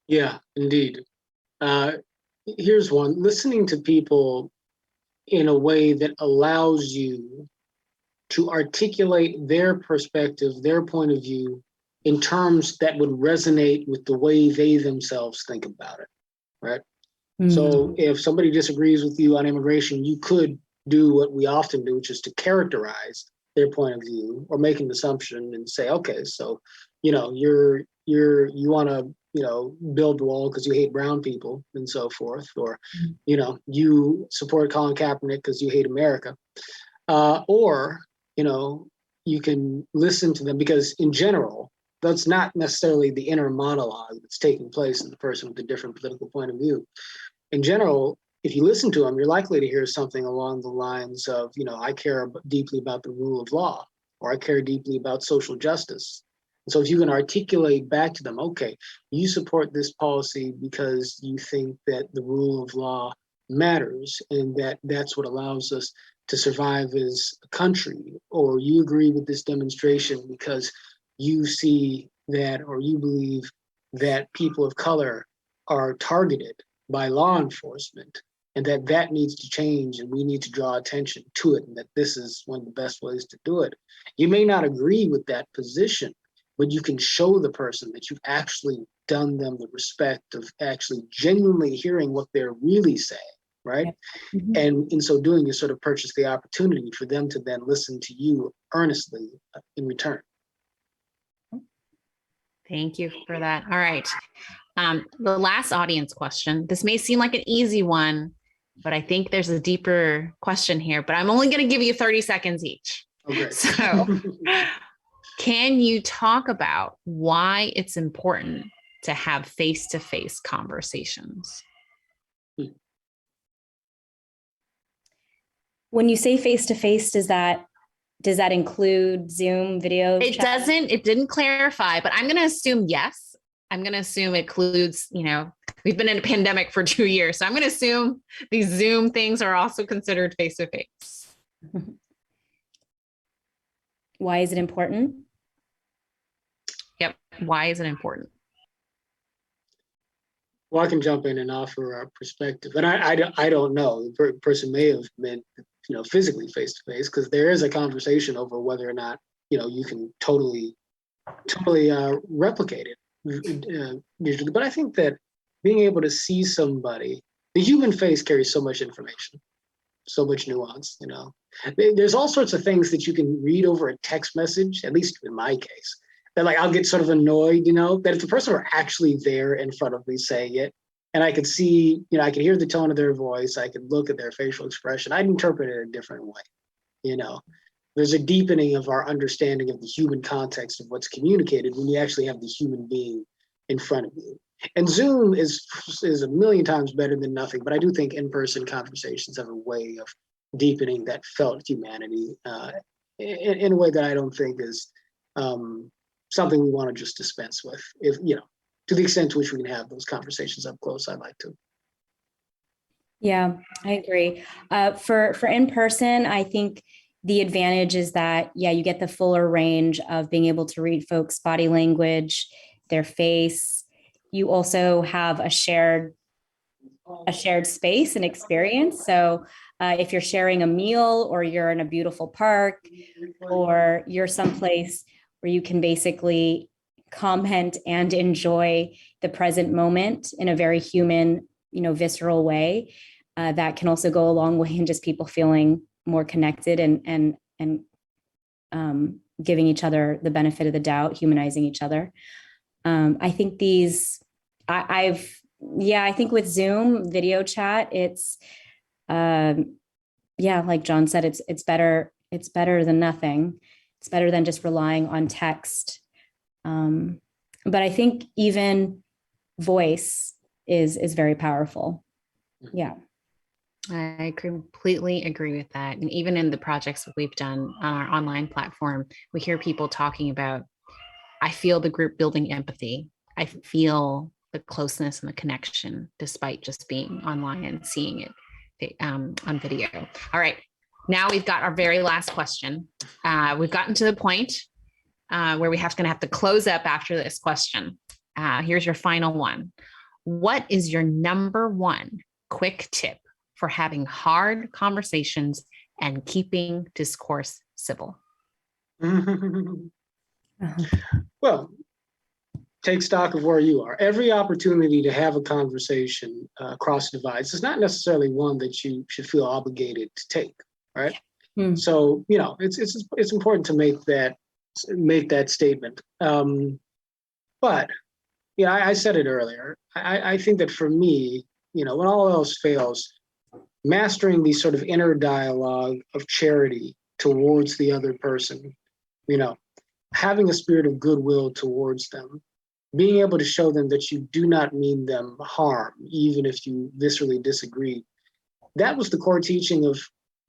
Yeah, indeed. Here's one: listening to people in a way that allows you to articulate their perspective, their point of view, in terms that would resonate with the way they themselves think about it, right? So if somebody disagrees with you on immigration, you could do what we often do, which is to characterize their point of view or make an assumption and say, okay, so, you want to, build the wall because you hate brown people and so forth, or, you support Colin Kaepernick because you hate America, or, you can listen to them because in general, that's not necessarily the inner monologue that's taking place in the person with a different political point of view. In general, if you listen to them, you're likely to hear something along the lines of, I care deeply about the rule of law, or I care deeply about social justice. And so if you can articulate back to them, okay, you support this policy because you think that the rule of law matters and that's what allows us to survive as a country, or you agree with this demonstration because you see that, or you believe that people of color are targeted by law enforcement and that needs to change and we need to draw attention to it and that this is one of the best ways to do it. You may not agree with that position, but you can show the person that you've actually done them the respect of actually genuinely hearing what they're really saying, right? Mm-hmm. And in so doing, you sort of purchase the opportunity for them to then listen to you earnestly in return. Thank you for that. All right. The last audience question. This may seem like an easy one, but I think there's a deeper question here, but I'm only going to give you 30 seconds each. Okay. So can you talk about why it's important to have face-to-face conversations? When you say face-to-face, does that include Zoom video? It doesn't, it didn't clarify, but I'm going to assume yes. I'm going to assume it includes, We've been in a pandemic for 2 years. So I'm going to assume these Zoom things are also considered face-to-face. Why is it important? Yep. Why is it important? Well, I can jump in and offer our perspective. And I don't know. The person may have been, physically face to face, because there is a conversation over whether or not, you can totally replicate it digitally. But I think that being able to see somebody, the human face carries so much information, so much nuance. There's all sorts of things that you can read over a text message, at least in my case, that like I'll get sort of annoyed, that if the person were actually there in front of me saying it, and I could see, I could hear the tone of their voice, I could look at their facial expression, I'd interpret it a different way. There's a deepening of our understanding of the human context of what's communicated when you actually have the human being in front of you. And Zoom is a million times better than nothing, but I do think in-person conversations have a way of deepening that felt humanity in a way that I don't think is something we want to just dispense with. If to the extent to which we can have those conversations up close, I'd like to. Yeah, I agree. For in person, I think the advantage is that, you get the fuller range of being able to read folks' body language, their face. You also have a shared space and experience. So if you're sharing a meal, or you're in a beautiful park, or you're someplace where you can basically comment and enjoy the present moment in a very human, visceral way, that can also go a long way in just people feeling more connected and giving each other the benefit of the doubt, humanizing each other. I think I think with Zoom video chat, it's, like John said, it's better than nothing. It's better than just relying on text. But I think even voice is very powerful. Yeah. I completely agree with that. And even in the projects that we've done on our online platform, we hear people talking about, I feel the group building empathy. I feel the closeness and the connection despite just being online and seeing it on video. All right. Now we've got our very last question. We've gotten to the point where we're going to have to close up after this question. Here's your final one. What is your number one quick tip for having hard conversations and keeping discourse civil? Well, take stock of where you are. Every opportunity to have a conversation across divides is not necessarily one that you should feel obligated to take, right? So, it's important to make that statement. But, I said it earlier. I think that for me, when all else fails, mastering the sort of inner dialogue of charity towards the other person, having a spirit of goodwill towards them, being able to show them that you do not mean them harm, even if you viscerally disagree. That was the core teaching of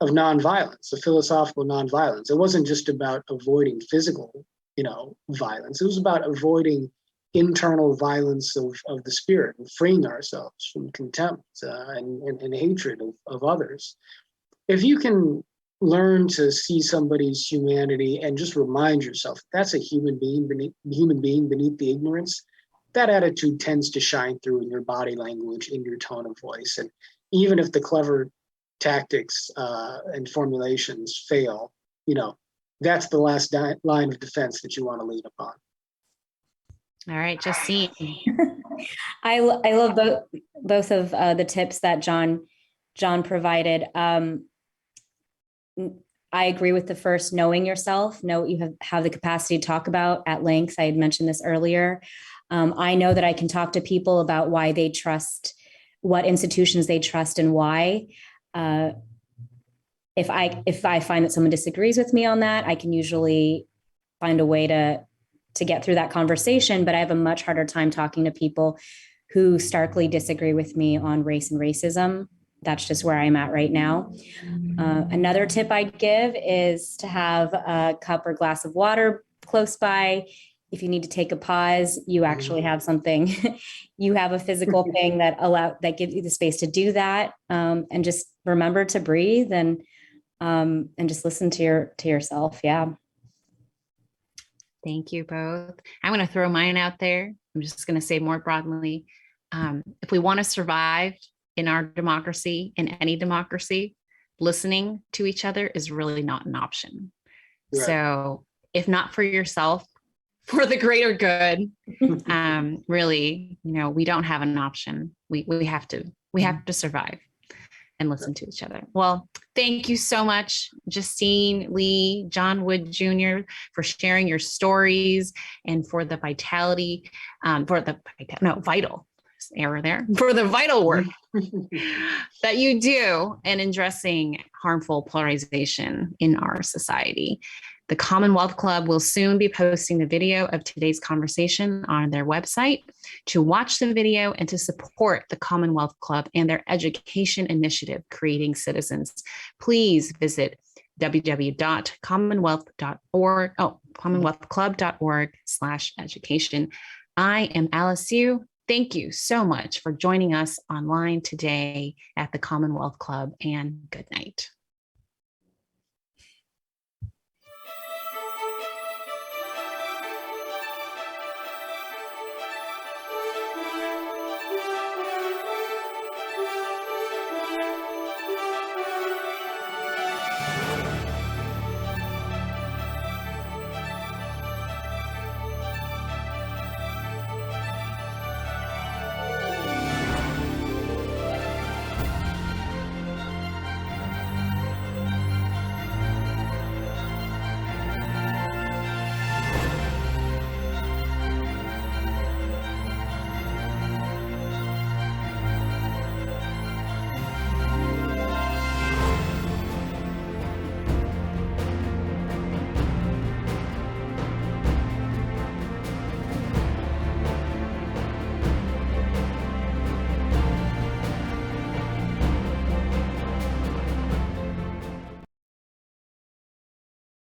nonviolence, the philosophical nonviolence. It wasn't just about avoiding physical, violence. It was about avoiding internal violence of the spirit and freeing ourselves from contempt and hatred of others. If you can learn to see somebody's humanity and just remind yourself that's a human being beneath the ignorance, that attitude tends to shine through in your body language, in your tone of voice. And even if the clever tactics and formulations fail, that's the last line of defense that you want to lean upon. All right, Justine. I love both of the tips that John provided. I agree with the first, knowing yourself, know what you have the capacity to talk about at length. I had mentioned this earlier. I know that I can talk to people about why they trust, what institutions they trust and why. If I find that someone disagrees with me on that, I can usually find a way to get through that conversation, but I have a much harder time talking to people who starkly disagree with me on race and racism. That's just where I'm at right now. Another tip I'd give is to have a cup or glass of water close by. if you need to take a pause, you actually have something, you have a physical thing that gives you the space to do that. And just remember to breathe and just listen to yourself. Yeah. Thank you both. I'm going to throw mine out there. I'm just going to say more broadly, if we want to survive in our democracy, in any democracy, listening to each other is really not an option. Right. So if not for yourself, for the greater good, really, we don't have an option. We have to survive and listen to each other. Well, thank you so much, Justine Lee, John Wood Jr., for sharing your stories and for the vitality, for the vital work that you do in addressing harmful polarization in our society. The Commonwealth Club will soon be posting the video of today's conversation on their website. To watch the video and to support the Commonwealth Club and their education initiative, Creating Citizens, please visit commonwealthclub.org/education. I am Alice Yu. Thank you so much for joining us online today at the Commonwealth Club, and good night.